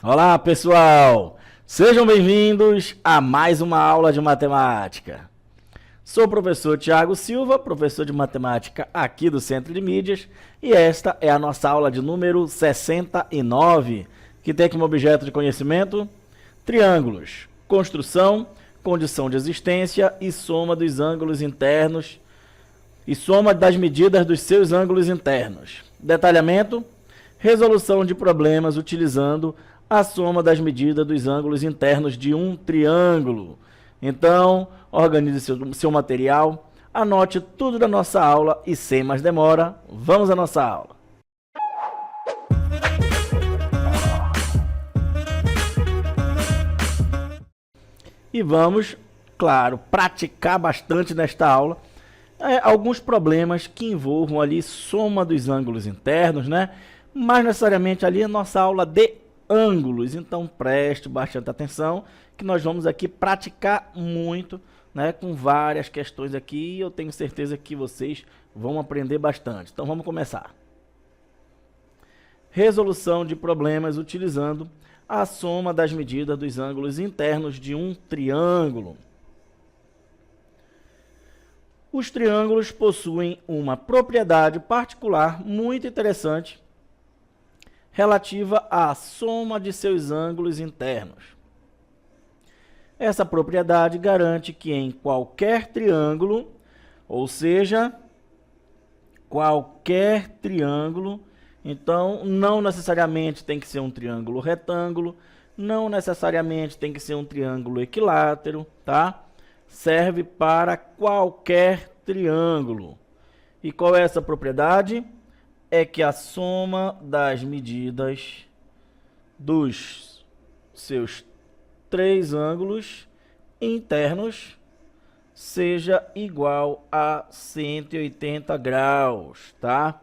Olá, pessoal! Sejam bem-vindos a mais uma aula de matemática. Sou o professor Tiago Silva, professor de matemática aqui do Centro de Mídias, e esta é a nossa aula de número 69, que tem como objeto de conhecimento triângulos, construção, condição de existência e soma dos ângulos internos e soma das medidas dos seus ângulos internos. Detalhamento: resolução de problemas utilizando a soma das medidas dos ângulos internos de um triângulo. Então, organize seu material, anote tudo da nossa aula e, sem mais demora, vamos à nossa aula. E vamos, claro, praticar bastante nesta aula alguns problemas que envolvam ali soma dos ângulos internos, né? Mais necessariamente ali a nossa aula de ângulos. Então preste bastante atenção que nós vamos aqui praticar muito, né, com várias questões aqui, e eu tenho certeza que vocês vão aprender bastante. Então vamos começar. Resolução de problemas utilizando a soma das medidas dos ângulos internos de um triângulo. Os triângulos possuem uma propriedade particular muito interessante relativa à soma de seus ângulos internos. Essa propriedade garante que em qualquer triângulo, ou seja, qualquer triângulo, então não necessariamente tem que ser um triângulo retângulo, não necessariamente tem que ser um triângulo equilátero, tá? Serve para qualquer triângulo. E qual é essa propriedade? É que a soma das medidas dos seus três ângulos internos seja igual a 180 graus, tá?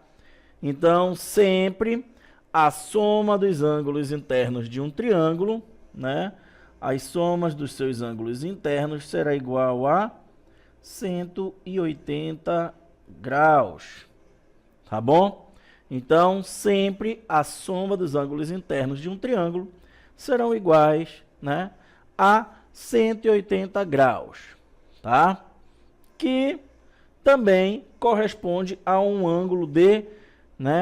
Então, sempre a soma dos ângulos internos de um triângulo, né? As somas dos seus ângulos internos será igual a 180 graus, tá bom? Então, sempre a soma dos ângulos internos de um triângulo serão iguais, né, a 180 graus, tá? Que também corresponde a um ângulo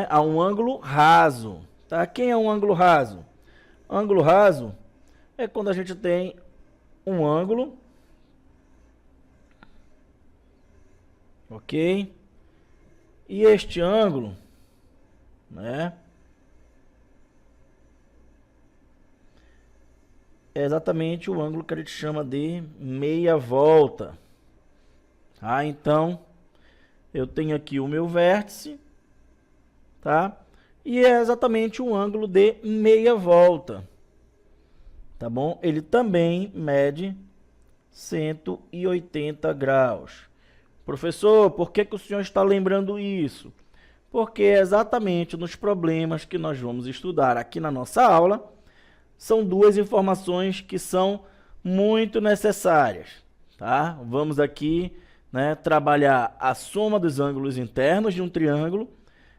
a um ângulo raso, tá? Quem é um ângulo raso? Ângulo raso é quando a gente tem um ângulo, ok? E este ângulo, né, é exatamente o ângulo que a gente chama de meia volta. Tá? Então, eu tenho aqui o meu vértice, tá? E é exatamente um ângulo de meia volta. Tá bom? Ele também mede 180 graus. Professor, por que o senhor está lembrando isso? Porque é exatamente nos problemas que nós vamos estudar aqui na nossa aula, são duas informações que são muito necessárias, tá? Vamos aqui, né, trabalhar a soma dos ângulos internos de um triângulo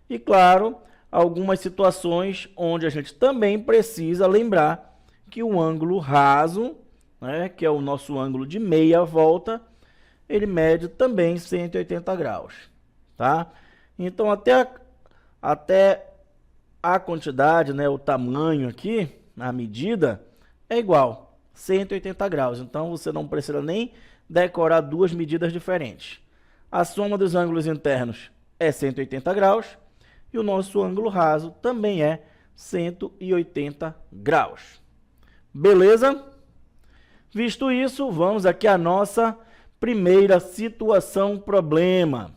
e, claro, algumas situações onde a gente também precisa lembrar que o ângulo raso, né, que é o nosso ângulo de meia volta, ele mede também 180 graus, tá? Então, até a quantidade, né, o tamanho aqui, a medida, é igual, 180 graus. Então, você não precisa nem decorar duas medidas diferentes. A soma dos ângulos internos é 180 graus e o nosso ângulo raso também é 180 graus. Beleza? Visto isso, vamos aqui à nossa primeira situação problema.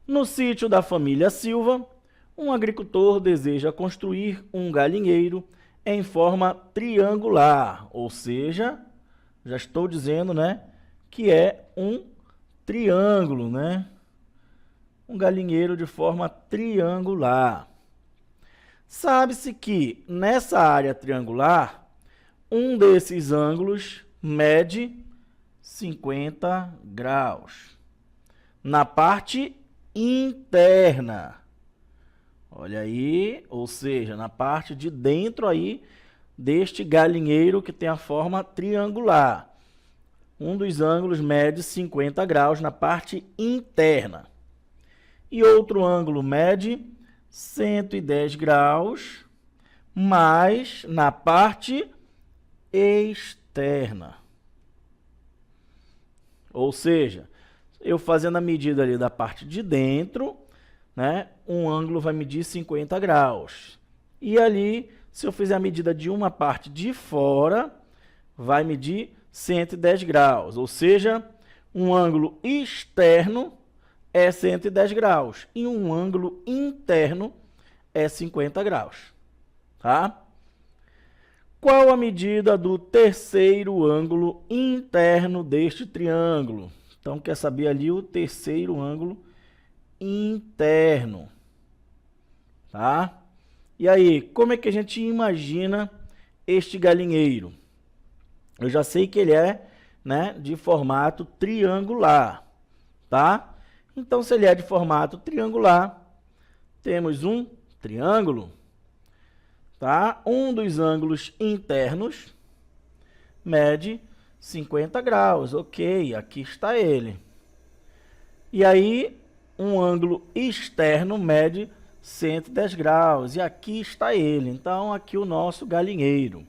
No sítio da família Silva, um agricultor deseja construir um galinheiro em forma triangular, ou seja, já estou dizendo, né, que é um triângulo, né? Um galinheiro de forma triangular. Sabe-se que nessa área triangular, um desses ângulos mede 50 graus. Na parte interna, Olha aí, ou seja, na parte de dentro aí deste galinheiro que tem a forma triangular. Um dos ângulos mede 50 graus na parte interna. E outro ângulo mede 110 graus, mas na parte externa. Ou seja, eu fazendo a medida ali da parte de dentro, né, um ângulo vai medir 50 graus. E ali, se eu fizer a medida de uma parte de fora, vai medir 110 graus. Ou seja, um ângulo externo é 110 graus e um ângulo interno é 50 graus. Tá? Qual a medida do terceiro ângulo interno deste triângulo? Então, quer saber ali o terceiro ângulo interno. Tá? E aí, como é que a gente imagina este galinheiro? Eu já sei que ele é, né, de formato triangular. Tá? Então, se ele é de formato triangular, temos um triângulo. Tá? Um dos ângulos internos mede 50 graus. Ok, aqui está ele. E aí, um ângulo externo mede 110 graus. E aqui está ele. Então, aqui o nosso galinheiro.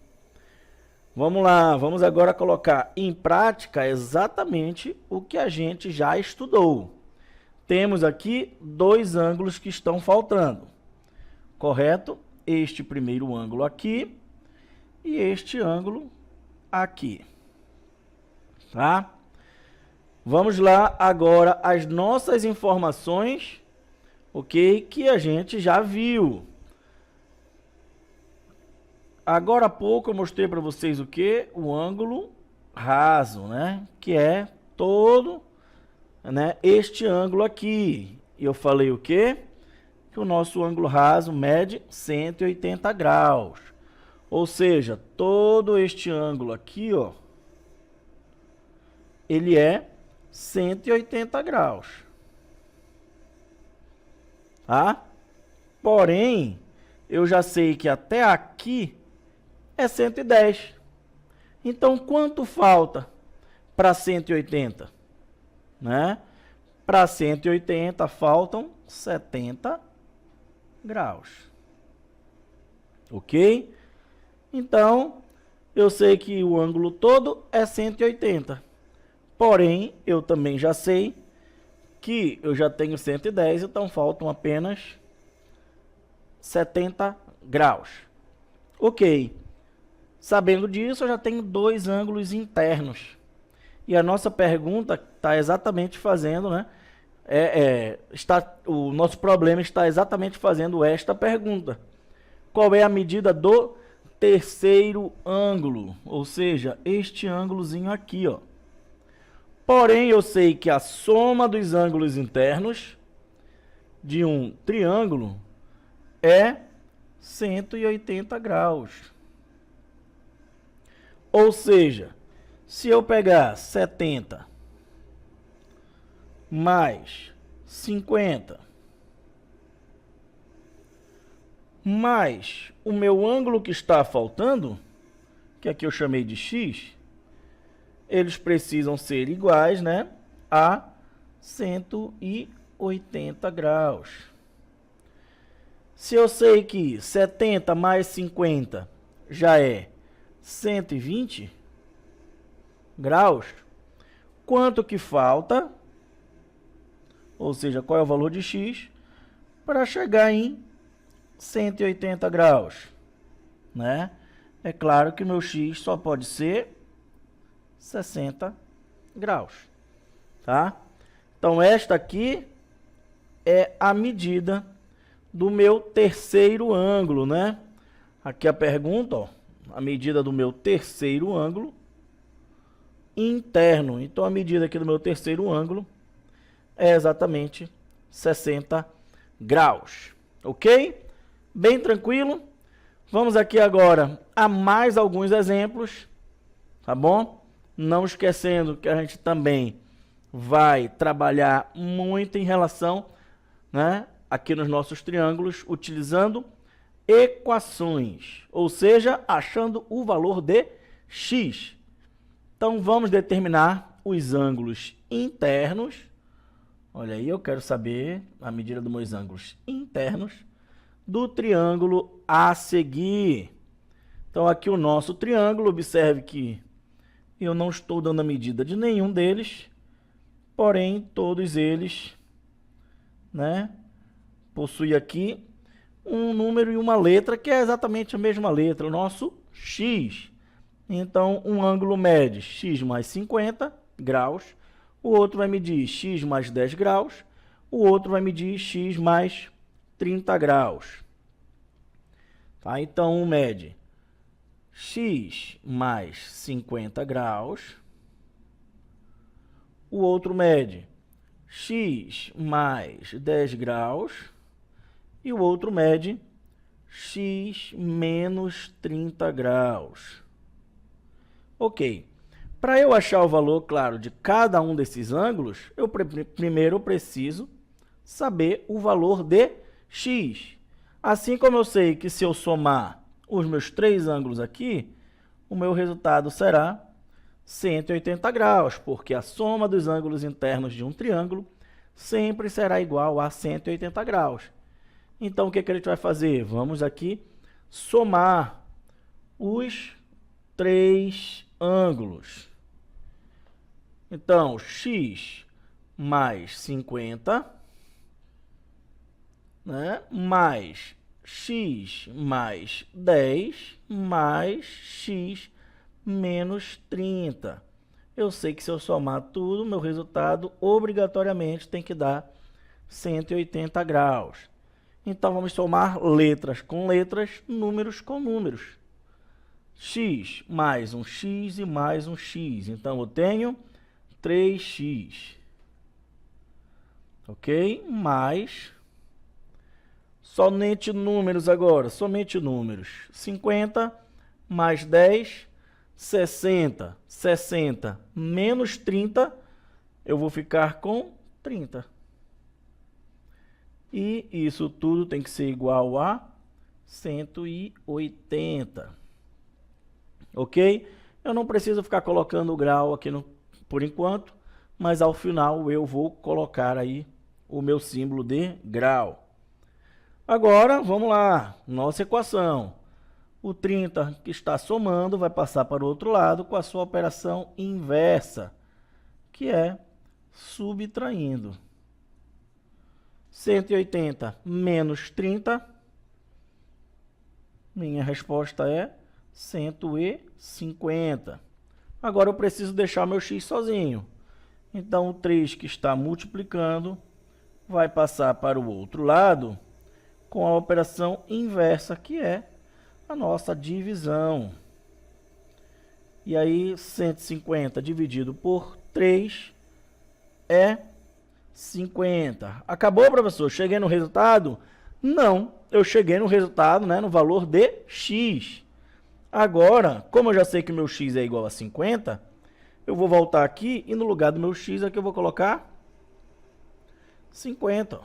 Vamos lá, vamos agora colocar em prática exatamente o que a gente já estudou. Temos aqui dois ângulos que estão faltando, correto? Este primeiro ângulo aqui e este ângulo aqui, tá? Vamos lá agora as nossas informações, ok? Que a gente já viu. Agora há pouco eu mostrei para vocês o que? O ângulo raso, né? Que é todo, né, este ângulo aqui. E eu falei o quê? Que o nosso ângulo raso mede 180 graus. Ou seja, todo este ângulo aqui, ó, ele é 180 graus. Tá? Porém, eu já sei que até aqui é 110. Então, quanto falta para 180? Né? Para 180 faltam 70 graus. Ok? Então, eu sei que o ângulo todo é 180. Porém, eu também já sei que eu já tenho 110, então faltam apenas 70 graus. Ok. Sabendo disso, eu já tenho dois ângulos internos. E a nossa pergunta está exatamente fazendo, né? O nosso problema está exatamente fazendo esta pergunta. Qual é a medida do terceiro ângulo? Ou seja, este ângulozinho aqui, ó. Porém, eu sei que a soma dos ângulos internos de um triângulo é 180 graus. Ou seja, se eu pegar 70 mais 50 mais o meu ângulo que está faltando, que aqui eu chamei de x, eles precisam ser iguais, né, a 180 graus. Se eu sei que 70 mais 50 já é 120 graus, quanto que falta, ou seja, qual é o valor de x, para chegar em 180 graus, né? É claro que meu x só pode ser 60 graus, tá? Então, esta aqui é a medida do meu terceiro ângulo, né? Aqui a pergunta, ó, a medida do meu terceiro ângulo interno. Então, a medida aqui do meu terceiro ângulo é exatamente 60 graus, ok? Bem tranquilo. Vamos aqui agora a mais alguns exemplos, tá bom? Não esquecendo que a gente também vai trabalhar muito em relação, né, aqui nos nossos triângulos utilizando equações, ou seja, achando o valor de x. Então, vamos determinar os ângulos internos. Olha aí, eu quero saber a medida dos meus ângulos internos do triângulo a seguir. Então, aqui o nosso triângulo, observe que eu não estou dando a medida de nenhum deles, porém, todos eles, né, possuem aqui um número e uma letra, que é exatamente a mesma letra, o nosso x. Então, um ângulo mede x mais 50 graus, o outro vai medir x mais 10 graus, o outro vai medir x mais 30 graus. Tá? Então, um mede x mais 50 graus, o outro mede x mais 10 graus e o outro mede x menos 30 graus. Ok. Para eu achar o valor, claro, de cada um desses ângulos, eu primeiro preciso saber o valor de x. Assim como eu sei que se eu somar os meus três ângulos aqui, o meu resultado será 180 graus, porque a soma dos ângulos internos de um triângulo sempre será igual a 180 graus. Então, o que a gente vai fazer? Vamos aqui somar os três ângulos. Então, x mais 50, né, mais x mais 10 mais x menos 30. Eu sei que se eu somar tudo, meu resultado obrigatoriamente tem que dar 180 graus. Então, vamos somar letras com letras, números com números. X mais um x e mais um x. Então, eu tenho 3x. Ok? Mais... somente números agora, somente números. 50 mais 10, 60. 60 menos 30, eu vou ficar com 30. E isso tudo tem que ser igual a 180. Ok? Eu não preciso ficar colocando o grau aqui por enquanto, mas ao final eu vou colocar aí o meu símbolo de grau. Agora, vamos lá, nossa equação. O 30 que está somando vai passar para o outro lado com a sua operação inversa, que é subtraindo. 180 menos 30, minha resposta é 150. Agora eu preciso deixar meu x sozinho. Então, o 3 que está multiplicando vai passar para o outro lado com a operação inversa, que é a nossa divisão. E aí, 150 dividido por 3 é 50. Acabou, professor? Cheguei no resultado? Não, eu cheguei no resultado, né, no valor de x. Agora, como eu já sei que o meu x é igual a 50, eu vou voltar aqui e no lugar do meu x aqui eu vou colocar 50.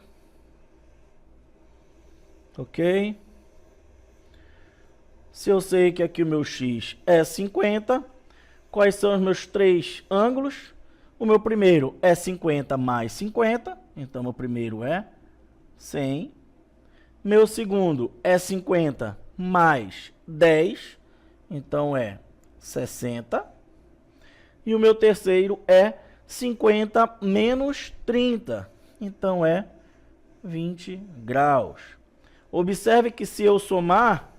Ok? Se eu sei que aqui o meu x é 50, quais são os meus três ângulos? O meu primeiro é 50 mais 50, então meu primeiro é 100. Meu segundo é 50 mais 10, então é 60. E o meu terceiro é 50 menos 30, então é 20 graus. Observe que se eu somar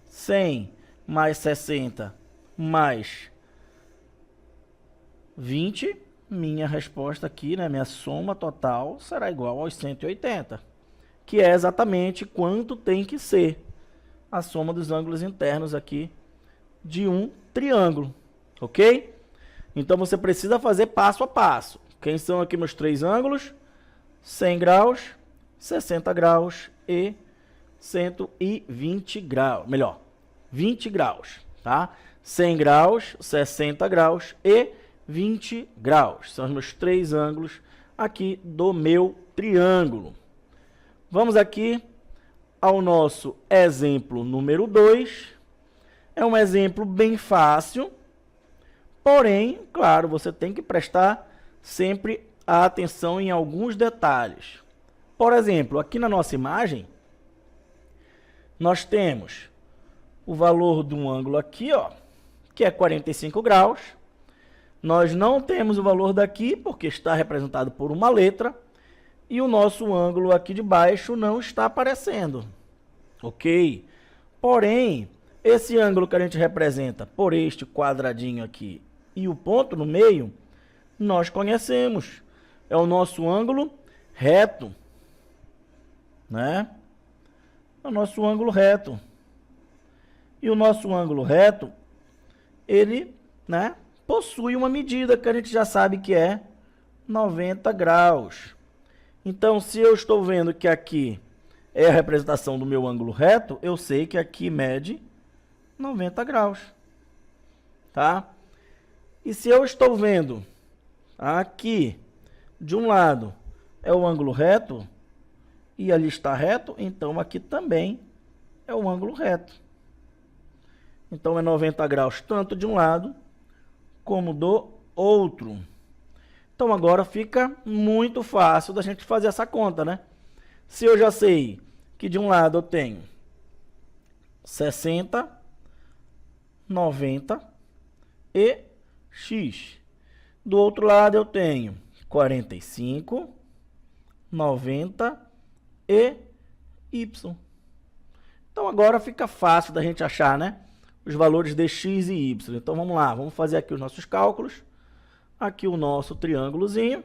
100 mais 60 mais 20, minha resposta aqui, né, minha soma total será igual aos 180, que é exatamente quanto tem que ser a soma dos ângulos internos aqui de um triângulo, ok? Então, você precisa fazer passo a passo. Quem são aqui meus três ângulos? 100 graus, 60 graus e 120 graus. Melhor, 20 graus, tá? 100 graus, 60 graus e 20 graus. São os meus três ângulos aqui do meu triângulo. Vamos aqui ao nosso exemplo número 2. É um exemplo bem fácil, porém, claro, você tem que prestar sempre a atenção em alguns detalhes. Por exemplo, aqui na nossa imagem, nós temos o valor de um ângulo aqui, ó, que é 45 graus. Nós não temos o valor daqui, porque está representado por uma letra, e o nosso ângulo aqui de baixo não está aparecendo, ok? Porém, esse ângulo que a gente representa por este quadradinho aqui e o ponto no meio, nós conhecemos. É o nosso ângulo reto, né? É o nosso ângulo reto. E o nosso ângulo reto, ele, né, possui uma medida que a gente já sabe que é 90 graus. Então, se eu estou vendo que aqui é a representação do meu ângulo reto, eu sei que aqui mede 90 graus, tá? E se eu estou vendo aqui, de um lado, é o ângulo reto, e ali está reto, então aqui também é o ângulo reto. Então, é 90 graus tanto de um lado, como do outro. Então, agora fica muito fácil da gente fazer essa conta, né? Se eu já sei que de um lado eu tenho 60, 90 e x. Do outro lado eu tenho 45, 90 e y. Então, agora fica fácil da gente achar, né, os valores de x e y. Então, vamos lá, vamos fazer aqui os nossos cálculos. Aqui o nosso triângulozinho.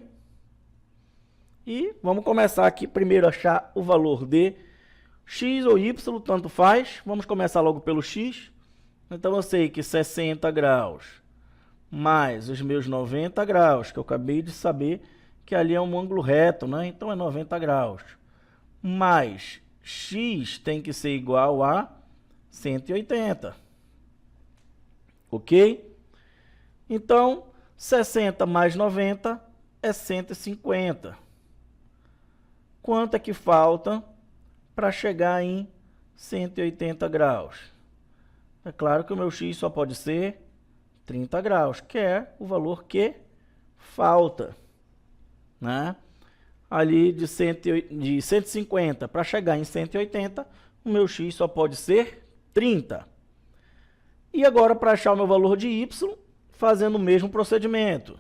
E vamos começar aqui primeiro a achar o valor de x ou y, tanto faz. Vamos começar logo pelo x. Então, eu sei que 60 graus mais os meus 90 graus, que eu acabei de saber que ali é um ângulo reto, né? Então, é 90 graus. Mais x tem que ser igual a 180. Ok? Então, 60 mais 90 é 150. Quanto é que falta para chegar em 180 graus? É claro que o meu x só pode ser 30 graus, que é o valor que falta, né? Ali de 150 para chegar em 180, o meu x só pode ser 30. E agora, para achar o meu valor de y, fazendo o mesmo procedimento.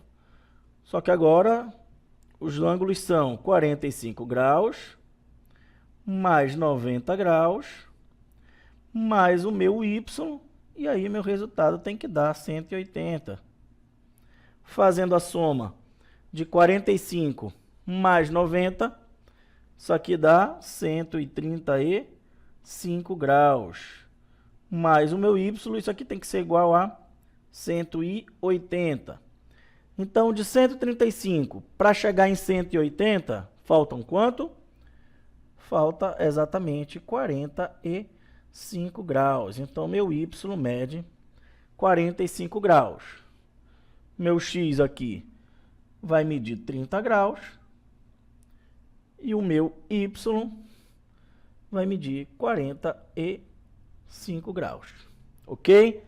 Só que agora os ângulos são 45 graus, mais 90 graus, mais o meu y, e aí meu resultado tem que dar 180. Fazendo a soma de 45 mais 90, isso aqui dá 135 graus. Mais o meu y, isso aqui tem que ser igual a 180. Então, de 135 para chegar em 180, faltam quanto? Falta exatamente 45 graus. Então, meu y mede 45 graus. Meu x aqui vai medir 30 graus. E o meu y vai medir 45 graus. Ok?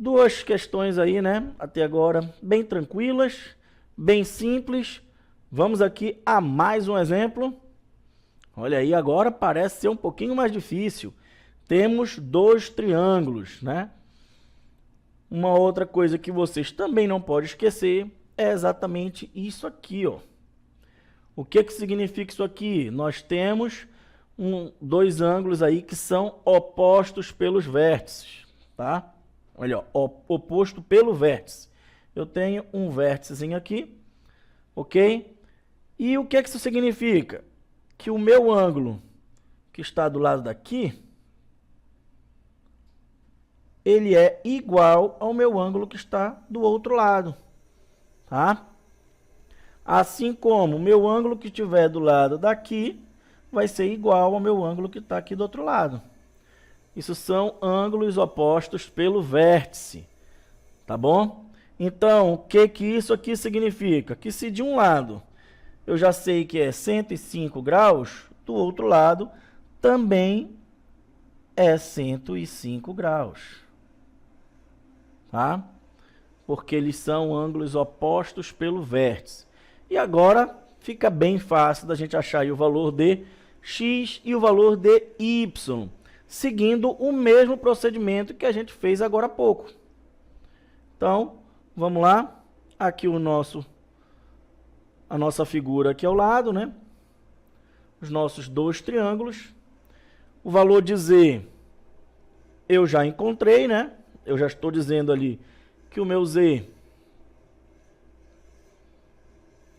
Duas questões aí, né? Até agora, bem tranquilas, bem simples. Vamos aqui a mais um exemplo. Olha aí, agora parece ser um pouquinho mais difícil. Temos dois triângulos, né? Uma outra coisa que vocês também não podem esquecer é exatamente isso aqui, ó. O que que significa isso aqui? Nós temos dois ângulos aí que são opostos pelos vértices, tá? Olha, ó, oposto pelo vértice. Eu tenho um vérticezinho aqui, ok? E o que que isso significa? Que o meu ângulo que está do lado daqui, ele é igual ao meu ângulo que está do outro lado, tá? Assim como o meu ângulo que estiver do lado daqui vai ser igual ao meu ângulo que está aqui do outro lado. Isso são ângulos opostos pelo vértice, tá bom? Então, o que que isso aqui significa? Que se de um lado eu já sei que é 105 graus, do outro lado também é 105 graus. Tá? Porque eles são ângulos opostos pelo vértice. E agora fica bem fácil da gente achar aí o valor de x e o valor de y, seguindo o mesmo procedimento que a gente fez agora há pouco. Então, vamos lá. Aqui a nossa figura aqui ao lado, né? Os nossos dois triângulos. O valor de z eu já encontrei, né? Eu já estou dizendo ali que o meu z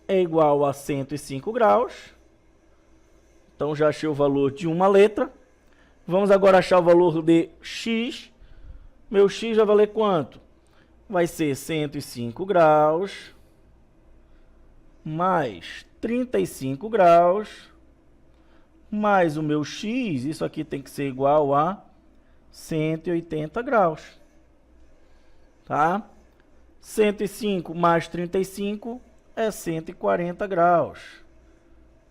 é igual a 105 graus. Então, já achei o valor de uma letra. Vamos agora achar o valor de x. Meu x vai valer quanto? Vai ser 105 graus mais 35 graus mais o meu x. Isso aqui tem que ser igual a 180 graus. Tá? 105 mais 35 é 140 graus.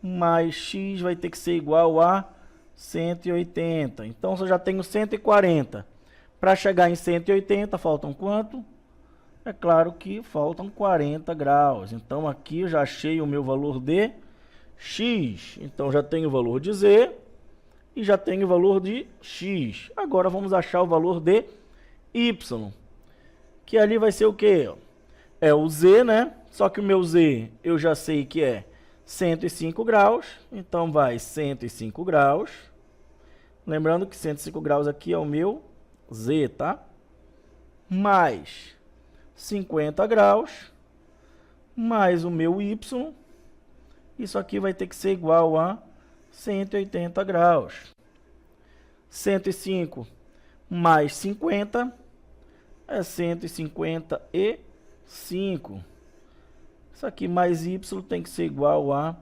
Mais x vai ter que ser igual a 180. Então, eu já tenho 140. Para chegar em 180, faltam quanto? É claro que faltam 40 graus. Então, aqui eu já achei o meu valor de x. Então, já tenho o valor de z e já tenho o valor de x. Agora, vamos achar o valor de y. Que ali vai ser o quê? É o z, né? Só que o meu z eu já sei que é 105 graus. Então, vai 105 graus. Lembrando que 105 graus aqui é o meu z, tá? Mais 50 graus. Mais o meu y. Isso aqui vai ter que ser igual a 180 graus. 105 mais 50 é 155. Isso aqui mais y tem que ser igual a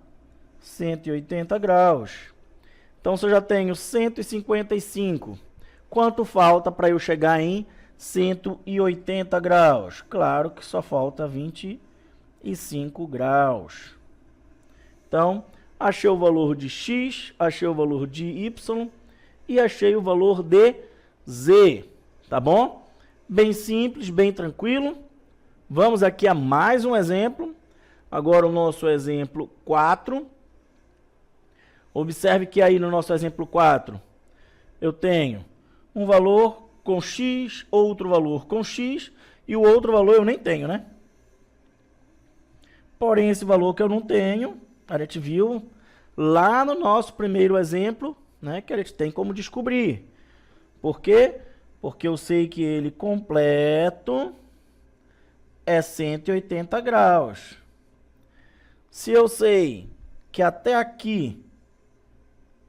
180 graus. Então, se eu já tenho 155, quanto falta para eu chegar em 180 graus? Claro que só falta 25 graus. Então, achei o valor de x, achei o valor de y e achei o valor de z. Tá bom? Bem simples, bem tranquilo. Vamos aqui a mais um exemplo. Agora o nosso exemplo 4. Observe que aí no nosso exemplo 4, eu tenho um valor com x, outro valor com x, e o outro valor eu nem tenho, né? Porém, esse valor que eu não tenho, a gente viu lá no nosso primeiro exemplo, né, que a gente tem como descobrir. Por quê? Porque eu sei que ele completo é 180 graus. Se eu sei que até aqui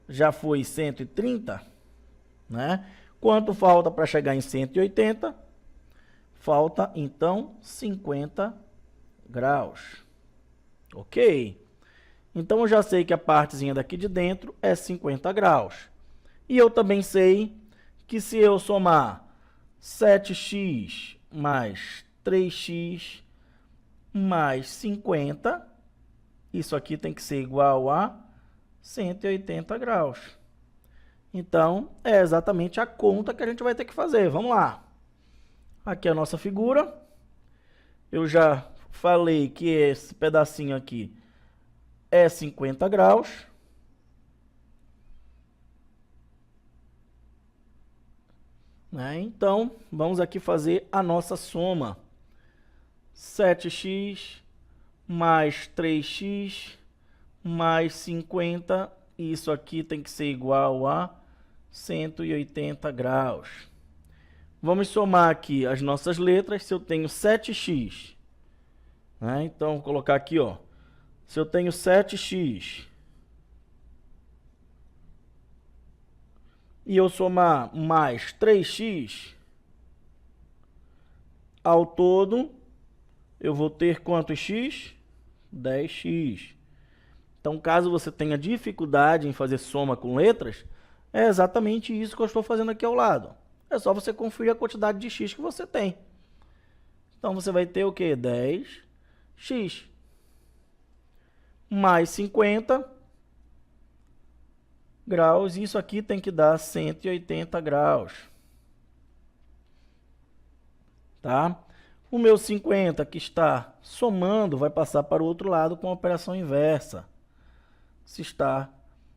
já foi 130, né? Quanto falta para chegar em 180? Falta, então, 50 graus. Ok? Então, eu já sei que a partezinha daqui de dentro é 50 graus. E eu também sei que se eu somar 7x mais 3x mais 50, isso aqui tem que ser igual a 180 graus. Então, é exatamente a conta que a gente vai ter que fazer. Vamos lá. Aqui é a nossa figura. Eu já falei que esse pedacinho aqui é 50 graus. Né? Então, vamos aqui fazer a nossa soma. 7x mais 3x mais 50, isso aqui tem que ser igual a 180 graus. Vamos somar aqui as nossas letras. Se eu tenho 7x, né? Então, vou colocar aqui, ó. Se eu tenho 7x e eu somar mais 3x, ao todo, eu vou ter quanto x? 10x. Então, caso você tenha dificuldade em fazer soma com letras, é exatamente isso que eu estou fazendo aqui ao lado. É só você conferir a quantidade de x que você tem. Então, você vai ter o quê? 10x mais 50 graus. Isso aqui tem que dar 180 graus. Tá? O meu 50 que está somando vai passar para o outro lado com a operação inversa. Se está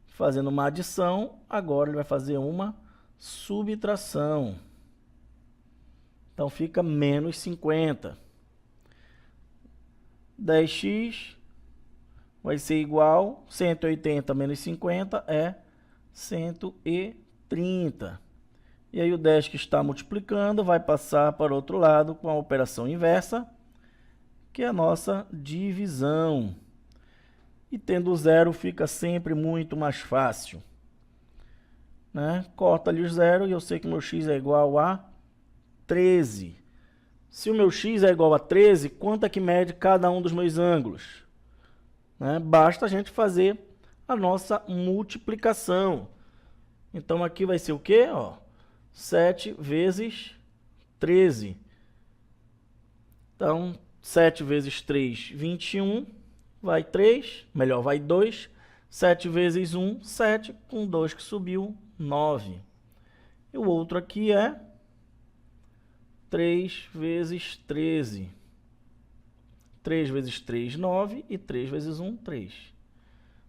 fazendo uma adição, agora ele vai fazer uma subtração. Então fica menos 50. 10x vai ser igual, 180 menos 50 é 130. E aí o 10 que está multiplicando vai passar para o outro lado com a operação inversa, que é a nossa divisão. E tendo zero fica sempre muito mais fácil. Né? Corta ali o zero e eu sei que o meu x é igual a 13. Se o meu x é igual a 13, quanto é que mede cada um dos meus ângulos? Né? Basta a gente fazer a nossa multiplicação. Então aqui vai ser o quê? 7 vezes 13. Então, 7 vezes 3, 21. Vai 3, melhor, vai 2. 7 vezes 1, 7. Com 2 que subiu, 9. E o outro aqui é 3 vezes 13. 3 vezes 3, 9. E 3 vezes 1, 3.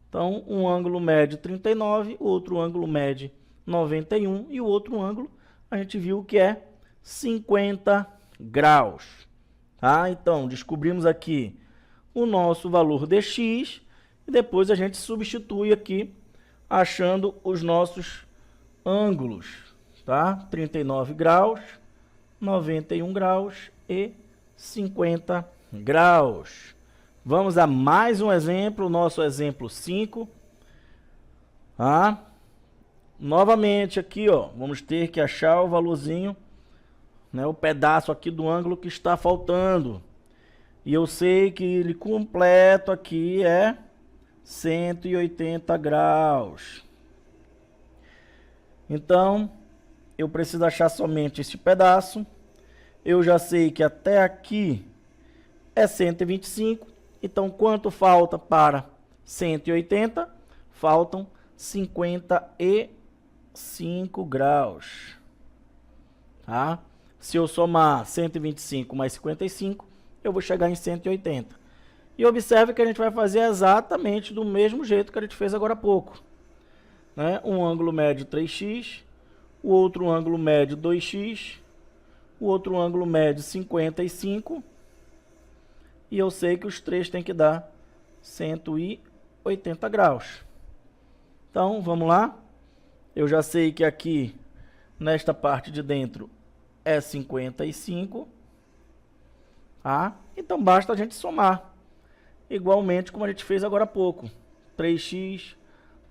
Então, um ângulo mede 39, o outro ângulo mede 91. E o outro ângulo, a gente viu que é 50 graus. Tá? Então, descobrimos aqui o nosso valor de x. E depois a gente substitui aqui, achando os nossos ângulos. Tá? 39 graus, 91 graus e 50 graus. Vamos a mais um exemplo, o nosso exemplo 5. Novamente aqui, vamos ter que achar o valorzinho, né, o pedaço aqui do ângulo que está faltando. E eu sei que ele completo aqui é 180 graus. Então, eu preciso achar somente esse pedaço. Eu já sei que até aqui é 125. Então, quanto falta para 180? Faltam 55 graus. Tá? Se eu somar 125 mais 55, eu vou chegar em 180. E observe que a gente vai fazer exatamente do mesmo jeito que a gente fez agora há pouco. Né? Um ângulo médio 3x, o outro ângulo médio 2x, o outro ângulo médio 55. E eu sei que os três têm que dar 180 graus. Então, vamos lá. Eu já sei que aqui, nesta parte de dentro, é 55. Tá? Então, basta a gente somar. Igualmente como a gente fez agora há pouco. 3x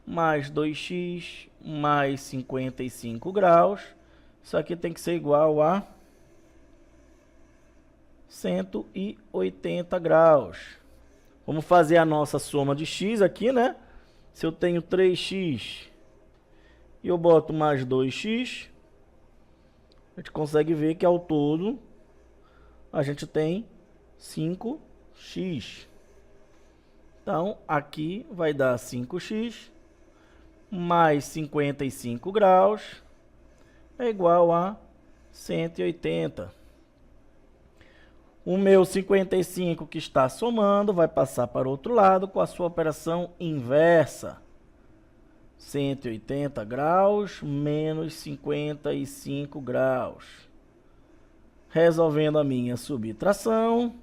mais 2x mais 55 graus. Isso aqui tem que ser igual a 180 graus. Vamos fazer a nossa soma de x aqui, né? Se eu tenho 3x e eu boto mais 2x, a gente consegue ver que ao todo a gente tem 5x. Então, aqui vai dar 5x mais 55 graus é igual a 180. O meu 55 que está somando vai passar para o outro lado com a sua operação inversa. 180 graus menos 55 graus. Resolvendo a minha subtração,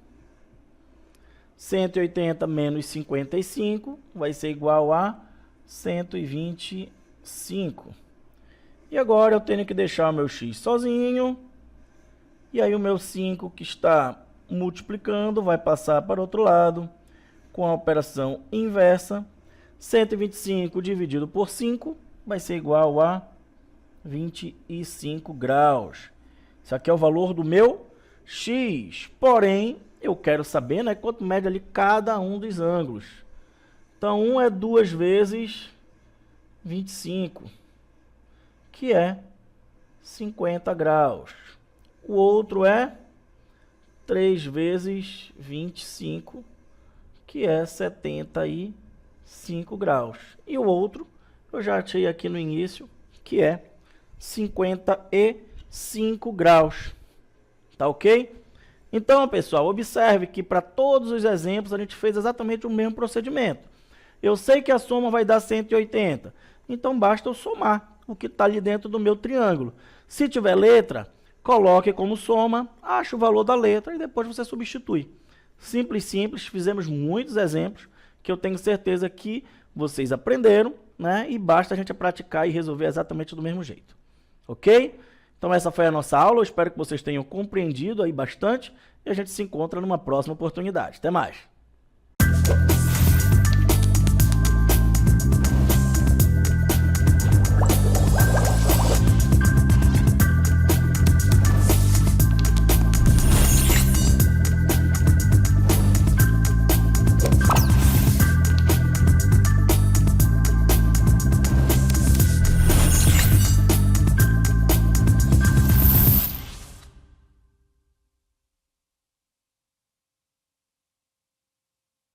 180 menos 55 vai ser igual a 125. E agora eu tenho que deixar o meu x sozinho. E aí o meu 5 que está multiplicando vai passar para o outro lado com a operação inversa. 125 dividido por 5 vai ser igual a 25 graus. Isso aqui é o valor do meu x. Porém, eu quero saber, né, quanto mede ali cada um dos ângulos. Então, um é 2 vezes 25, que é 50 graus. O outro é 3 vezes 25, que é 75 graus. E o outro eu já achei aqui no início, que é 55 graus. Tá ok? Então, pessoal, observe que para todos os exemplos a gente fez exatamente o mesmo procedimento. Eu sei que a soma vai dar 180, então basta eu somar o que está ali dentro do meu triângulo. Se tiver letra, coloque como soma, ache o valor da letra e depois você substitui. Simples, simples, fizemos muitos exemplos que eu tenho certeza que vocês aprenderam, né? E basta a gente praticar e resolver exatamente do mesmo jeito. Ok? Então essa foi a nossa aula, eu espero que vocês tenham compreendido aí bastante e a gente se encontra numa próxima oportunidade. Até mais!